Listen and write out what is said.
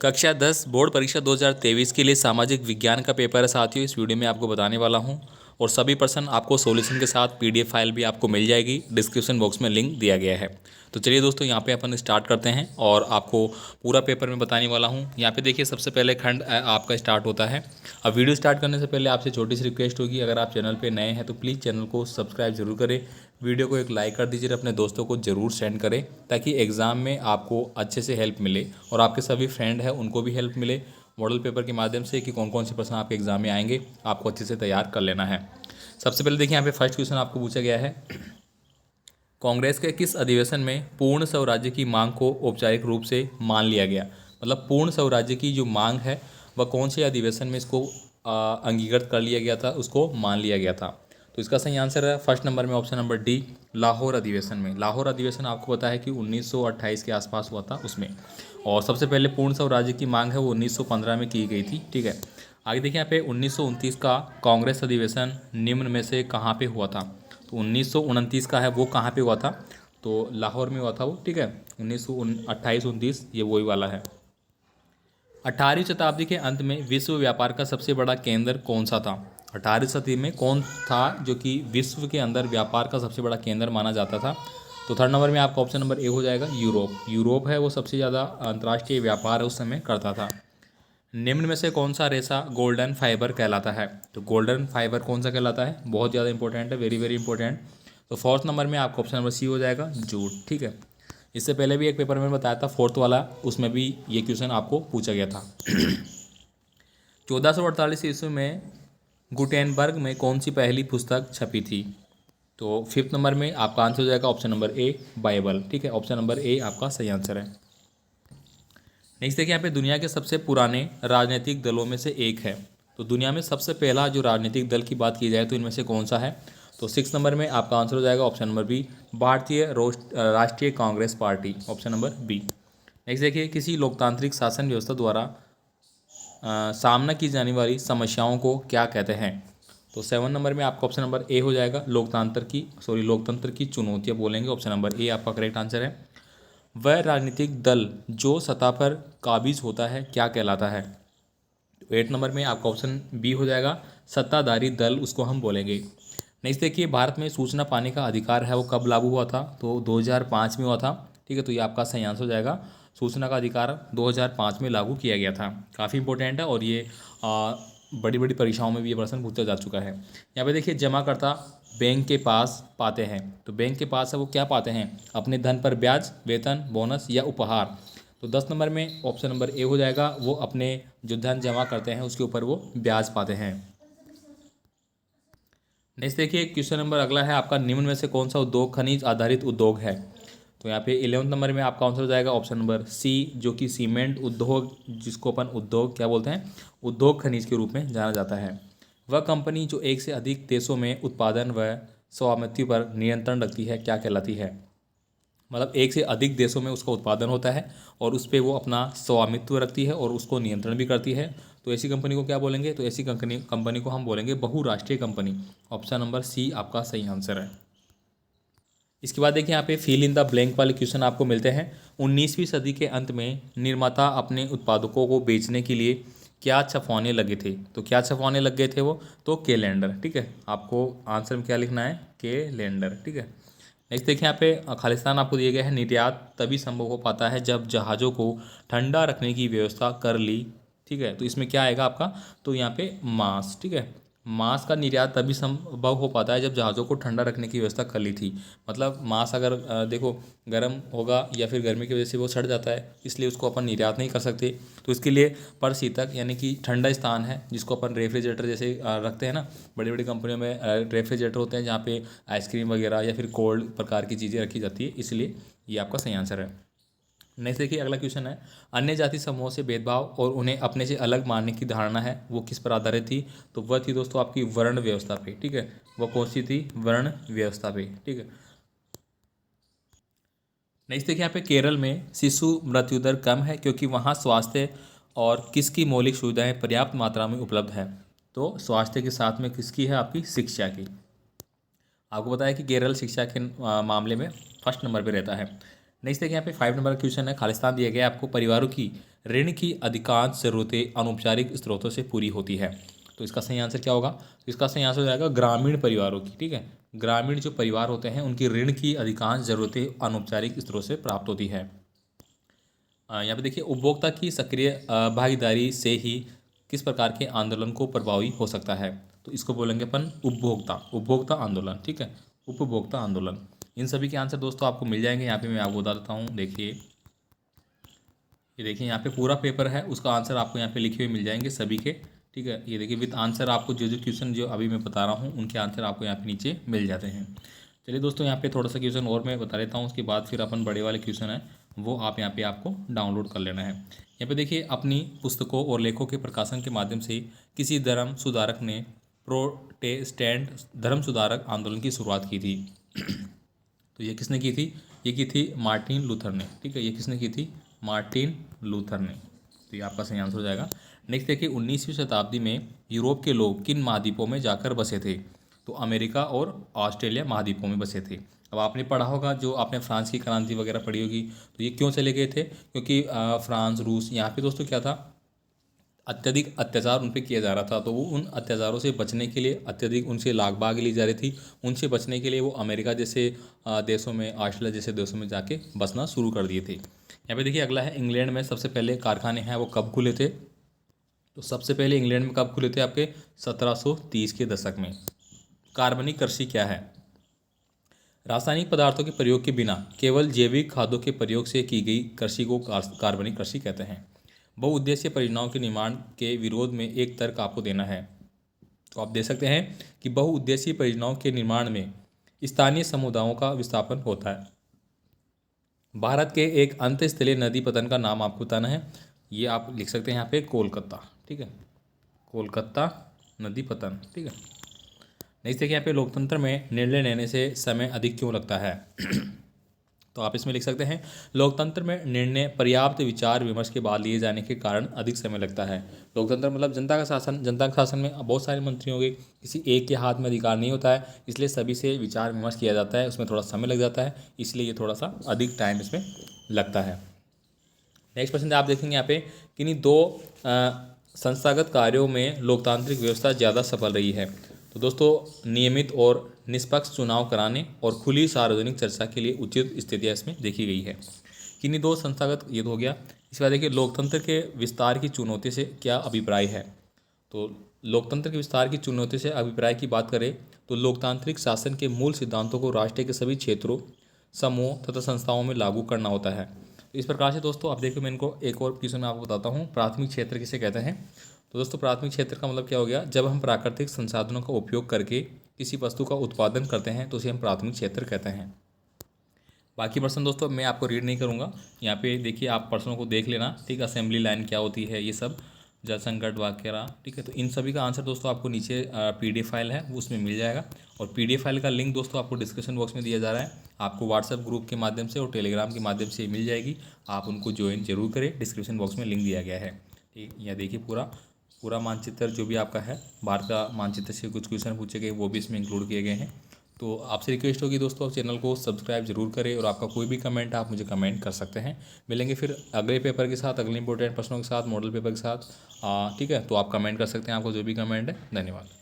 कक्षा 10 बोर्ड परीक्षा 2023 के लिए सामाजिक विज्ञान का पेपर है साथियों। इस वीडियो में आपको बताने वाला हूं और सभी प्रश्न आपको सॉल्यूशन के साथ पीडीएफ फाइल भी आपको मिल जाएगी। डिस्क्रिप्शन बॉक्स में लिंक दिया गया है। तो चलिए दोस्तों, यहां पे अपन स्टार्ट करते हैं और आपको पूरा पेपर में बताने वाला हूं। यहां पे देखिए, सबसे पहले खंड आपका स्टार्ट होता है। अब वीडियो स्टार्ट करने से पहले आपसे छोटी सी रिक्वेस्ट होगी, अगर आप चैनल पर नए हैं तो प्लीज़ चैनल को सब्सक्राइब जरूर करें, वीडियो को एक लाइक कर दीजिए, अपने दोस्तों को ज़रूर सेंड करें ताकि एग्ज़ाम में आपको अच्छे से हेल्प मिले और आपके सभी फ्रेंड हैं उनको भी हेल्प मिले मॉडल पेपर के माध्यम से कि कौन कौन से प्रश्न आपके एग्ज़ाम में आएंगे, आपको अच्छे से तैयार कर लेना है। सबसे पहले देखिए, यहाँ पे फर्स्ट क्वेश्चन आपको पूछा गया है, कांग्रेस के किस अधिवेशन में पूर्ण स्वराज्य की मांग को औपचारिक रूप से मान लिया गया। मतलब पूर्ण स्वराज्य की जो मांग है वह कौन से अधिवेशन में इसको अंगीकृत कर लिया गया था, उसको मान लिया गया था। तो इसका सही आंसर है फर्स्ट नंबर में ऑप्शन नंबर डी, लाहौर अधिवेशन में। लाहौर अधिवेशन आपको पता है कि 1928 के आसपास हुआ था उसमें। और सबसे पहले पूर्ण स्वराज्य की मांग है वो 1915 में की गई थी। ठीक है, आगे देखिए, यहाँ पे 1929 का कांग्रेस अधिवेशन निम्न में से कहाँ पे हुआ था। तो 1929 का है वो कहाँ पे हुआ था, तो लाहौर में हुआ था वो। ठीक है, 1928-29 ये वही वाला है। 18वीं शताब्दी के अंत में विश्व व्यापार का सबसे बड़ा केंद्र कौन सा था। 18वीं शताब्दी में कौन था जो कि विश्व के अंदर व्यापार का सबसे बड़ा केंद्र माना जाता था। तो थर्ड नंबर में आपका ऑप्शन नंबर ए हो जाएगा, यूरोप। यूरोप है वो सबसे ज़्यादा अंतर्राष्ट्रीय व्यापार उस समय करता था। निम्न में से कौन सा रेशा गोल्डन फाइबर कहलाता है। तो गोल्डन फाइबर कौन सा कहलाता है, बहुत ज़्यादा इंपॉर्टेंट है, वेरी वेरी इंपॉर्टेंट। तो फोर्थ नंबर में आपका ऑप्शन नंबर सी हो जाएगा, जूट। ठीक है, इससे पहले भी एक पेपर में बताया था फोर्थ वाला, उसमें भी ये क्वेश्चन आपको पूछा गया था। 1448 ईस्वी में गुटेनबर्ग में कौन सी पहली पुस्तक छपी थी। तो फिफ्थ नंबर में आपका आंसर हो जाएगा ऑप्शन नंबर ए, बाइबल। ठीक है, ऑप्शन नंबर ए आपका सही आंसर है। नेक्स्ट देखिए, यहाँ पे दुनिया के सबसे पुराने राजनीतिक दलों में से एक है। तो दुनिया में सबसे पहला जो राजनीतिक दल की बात की जाए तो इनमें से कौन सा है। तो सिक्स नंबर में आपका आंसर हो जाएगा option number B, Bharatiya Rashtriya Congress party, option number B. Next देखिए, किसी लोकतांत्रिक शासन व्यवस्था द्वारा सामना की जाने वाली समस्याओं को क्या कहते हैं। तो सेवन नंबर में आपका ऑप्शन नंबर ए हो जाएगा, लोकतंत्र की चुनौतियाँ बोलेंगे, ऑप्शन नंबर ए आपका करेक्ट आंसर है। वह राजनीतिक दल जो सत्ता पर काबिज होता है क्या कहलाता है। तो एट नंबर में आपका ऑप्शन बी हो जाएगा, सत्ताधारी दल उसको हम बोलेंगे। नेक्स्ट देखिए, भारत में सूचना पाने का अधिकार है वो कब लागू हुआ था। तो 2005 में हुआ था। ठीक है, तो ये आपका सही आंसर हो जाएगा, सूचना का अधिकार 2005 में लागू किया गया था। काफ़ी इंपॉर्टेंट है और ये बड़ी बड़ी परीक्षाओं में भी ये प्रश्न पूछा जा चुका है। यहाँ पे देखिए, जमाकर्ता बैंक के पास पाते हैं। तो बैंक के पास है वो क्या पाते हैं, अपने धन पर ब्याज, वेतन, बोनस या उपहार। तो 10 नंबर में ऑप्शन नंबर ए हो जाएगा, वो अपने जो धन जमा करते हैं उसके ऊपर वो ब्याज पाते हैं। नेक्स्ट देखिए, क्वेश्चन नंबर अगला है आपका, निम्न में से कौन सा उद्योग खनिज आधारित उद्योग है। तो यहाँ पे 11 नंबर में आपका आंसर हो जाएगा ऑप्शन नंबर सी, जो कि सीमेंट उद्योग, जिसको अपन उद्योग क्या बोलते हैं, उद्योग खनिज के रूप में जाना जाता है। वह कंपनी जो एक से अधिक देशों में उत्पादन व स्वामित्व पर नियंत्रण रखती है क्या कहलाती है। मतलब एक से अधिक देशों में उसका उत्पादन होता है और उस पर वो अपना स्वामित्व रखती है और उसको नियंत्रण भी करती है। तो ऐसी कंपनी को क्या बोलेंगे, तो ऐसी कंपनी को हम बोलेंगे बहुराष्ट्रीय कंपनी, ऑप्शन नंबर सी आपका सही आंसर है। इसके बाद देखिए, यहाँ पे फिल इन द ब्लैंक वाले क्वेश्चन आपको मिलते हैं। 19वीं सदी के अंत में निर्माता अपने उत्पादकों को बेचने के लिए क्या छपवाने लगे थे। तो क्या छपवाने लग गए थे वो, तो कैलेंडर। ठीक है, आपको आंसर में क्या लिखना है, कैलेंडर। ठीक है, नेक्स्ट देखिए, यहाँ पे खालिस्तान आपको दिया गया है, निर्यात तभी संभव हो पाता है जब जहाज़ों को ठंडा रखने की व्यवस्था कर ली। ठीक है, तो इसमें क्या आएगा आपका, तो यहाँ पे मांस। ठीक है, मांस का निर्यात तभी संभव हो पाता है जब जहाज़ों को ठंडा रखने की व्यवस्था कर ली थी। मतलब मांस अगर देखो गर्म होगा या फिर गर्मी की वजह से वो सड़ जाता है, इसलिए उसको अपन निर्यात नहीं कर सकते। तो इसके लिए परशीतक यानी कि ठंडा स्थान है, जिसको अपन रेफ्रिजरेटर जैसे रखते हैं ना, बड़ी बड़ी कंपनियों में रेफ्रिजरेटर होते हैं जहाँ पे आइसक्रीम वगैरह या फिर कोल्ड प्रकार की चीज़ें रखी जाती है, इसलिए ये आपका सही आंसर है। नेक्स्ट देखिए, अगला क्वेश्चन है, अन्य जाति समूहों से भेदभाव और उन्हें अपने से अलग मानने की धारणा है वो किस पर आधारित थी। तो वह थी दोस्तों आपकी वर्ण व्यवस्था पे। ठीक है, वह कौन सी थी, वर्ण व्यवस्था पे। ठीक है, नेक्स्ट देखिए, यहाँ पे केरल में शिशु मृत्यु दर कम है क्योंकि वहाँ स्वास्थ्य और किसकी मौलिक सुविधाएं पर्याप्त मात्रा में उपलब्ध है। तो स्वास्थ्य के साथ में किसकी है, आपकी शिक्षा की। आपको बताया कि केरल शिक्षा के मामले में फर्स्ट नंबर पे रहता है। नेक्स्ट देखिए, यहाँ पे 5 नंबर का क्वेश्चन है, खालिस्तान दिया गया है आपको, परिवारों की ऋण की अधिकांश ज़रूरतें अनौपचारिक स्रोतों से पूरी होती है। तो इसका सही आंसर क्या होगा? तो इसका सही आंसर हो जाएगा ग्रामीण परिवारों की। ठीक है, ग्रामीण जो परिवार होते हैं उनकी ऋण की अधिकांश ज़रूरतें अनौपचारिक स्रोतों से प्राप्त होती है। यहाँ पे देखिए, उपभोक्ता की सक्रिय भागीदारी से ही किस प्रकार के आंदोलन को प्रभावी हो सकता है? तो इसको बोलेंगे अपन उपभोक्ता आंदोलन। ठीक है, उपभोक्ता आंदोलन। इन सभी के आंसर दोस्तों आपको मिल जाएंगे। यहाँ पे मैं आपको बता देता हूँ। देखिए, ये देखिए यहाँ पे पूरा पेपर है, उसका आंसर आपको यहाँ पे लिखे हुए मिल जाएंगे सभी के। ठीक है, ये देखिए विद आंसर आपको जो जो क्वेश्चन जो अभी मैं बता रहा हूँ उनके आंसर आपको यहाँ पे नीचे मिल जाते हैं। चलिए दोस्तों, यहाँ पे थोड़ा सा क्वेश्चन और मैं बता देता हूँ, उसके बाद फिर अपन बड़े वाले क्वेश्चन है वो आप यहाँ पे आपको डाउनलोड कर लेना है। यहाँ पे देखिए, अपनी पुस्तकों और लेखों के प्रकाशन के माध्यम से किसी धर्म सुधारक ने प्रोटेस्टेंट धर्म सुधारक आंदोलन की शुरुआत की थी। तो ये किसने की थी? ये की थी मार्टिन लूथर ने। ठीक है, ये किसने की थी? मार्टिन लूथर ने। तो ये आपका सही आंसर हो जाएगा। नेक्स्ट देखिए, 19वीं शताब्दी में यूरोप के लोग किन महाद्वीपों में जाकर बसे थे? तो अमेरिका और ऑस्ट्रेलिया महाद्वीपों में बसे थे। अब आपने पढ़ा होगा, जो आपने फ्रांस की क्रांति वगैरह पढ़ी होगी, तो ये क्यों चले गए थे? क्योंकि फ्रांस, रूस, यहाँ पे दोस्तों क्या था, अत्यधिक अत्याचार उन पर किया जा रहा था। तो वो उन अत्याचारों से बचने के लिए, अत्यधिक उनसे लाग बाग ली जा रही थी, उनसे बचने के लिए वो अमेरिका जैसे देशों में, ऑस्ट्रेलिया जैसे देशों में जाके बसना शुरू कर दिए थे। यहाँ पे देखिए अगला है, इंग्लैंड में सबसे पहले कारखाने हैं वो कब खुले थे? तो सबसे पहले इंग्लैंड में कब खुले थे? आपके 1730 के दशक में। कार्बनिक कृषि क्या है? रासायनिक पदार्थों के प्रयोग के बिना केवल जैविक खादों के प्रयोग से की गई कृषि को कार्बनिक कृषि कहते हैं। बहुउद्देशीय परियोजनाओं के निर्माण के विरोध में एक तर्क आपको देना है। तो आप दे सकते हैं कि बहुउद्देशीय परियोजनाओं के निर्माण में स्थानीय समुदायों का विस्थापन होता है। भारत के एक अंतस्थलीय नदी पतन का नाम आपको बताना है। ये आप लिख सकते हैं यहाँ पे, कोलकाता। ठीक है, कोलकाता नदी पतन। ठीक है, नेक्स्ट देखिए यहाँ पे, लोकतंत्र में निर्णय लेने से समय अधिक क्यों लगता है? तो आप इसमें लिख सकते हैं, लोकतंत्र में निर्णय पर्याप्त विचार विमर्श के बाद लिए जाने के कारण अधिक समय लगता है। लोकतंत्र मतलब जनता का शासन। जनता के शासन में बहुत सारे मंत्री होंगे, किसी एक के हाथ में अधिकार नहीं होता है, इसलिए सभी से विचार विमर्श किया जाता है, उसमें थोड़ा समय लग जाता है, इसलिए ये थोड़ा सा अधिक टाइम इसमें लगता है। नेक्स्ट क्वेश्चन आप देखेंगे यहाँ पे, किन्हीं दो संस्थागत कार्यों में लोकतांत्रिक व्यवस्था ज़्यादा सफल रही है? तो दोस्तों, नियमित और निष्पक्ष चुनाव कराने और खुली सार्वजनिक चर्चा के लिए उचित स्थितियाँ इसमें देखी गई है। किन्हीं दो संस्थागत, ये तो हो गया। इसके बाद देखिए, लोकतंत्र के विस्तार की चुनौती से क्या अभिप्राय है? तो लोकतंत्र के विस्तार की चुनौती से अभिप्राय की बात करें तो लोकतांत्रिक शासन के मूल सिद्धांतों को राष्ट्र के सभी क्षेत्रों, समूह तथा संस्थाओं में लागू करना होता है। तो इस प्रकार से दोस्तों, अब देखिए मैं इनको एक और क्वेश्चन में आपको बताता हूँ, प्राथमिक क्षेत्र किसे कहते हैं? तो दोस्तों, प्राथमिक क्षेत्र का मतलब क्या हो गया? जब हम प्राकृतिक संसाधनों का उपयोग करके किसी वस्तु का उत्पादन करते हैं तो उसे हम प्राथमिक क्षेत्र कहते हैं। बाकी प्रश्न दोस्तों मैं आपको रीड नहीं करूँगा, यहाँ पे देखिए आप प्रश्नों को देख लेना। ठीक, असेंबली लाइन क्या होती है, ये सब, जल संकट वगैरह। ठीक है, तो इन सभी का आंसर दोस्तों आपको नीचे PDF फाइल है वो उसमें मिल जाएगा, और PDF फाइल का लिंक दोस्तों आपको डिस्क्रिप्शन बॉक्स में दिया जा रहा है। आपको व्हाट्सएप ग्रुप के माध्यम से और टेलीग्राम के माध्यम से मिल जाएगी, आप उनको ज्वाइन जरूर करें। डिस्क्रिप्शन बॉक्स में लिंक दिया गया है। ठीक, यहाँ देखिए पूरा मानचित्र जो भी आपका है, भारत का मानचित्र से कुछ क्वेश्चन पूछे गए वो भी इसमें इंक्लूड किए गए हैं। तो आपसे रिक्वेस्ट होगी दोस्तों, आप चैनल को सब्सक्राइब जरूर करें, और आपका कोई भी कमेंट आप मुझे कमेंट कर सकते हैं। मिलेंगे फिर अगले पेपर के साथ, अगले इंपॉर्टेंट प्रश्नों के साथ, मॉडल पेपर के साथ। ठीक है, तो आप कमेंट कर सकते हैं, आपको जो भी कमेंट है। धन्यवाद।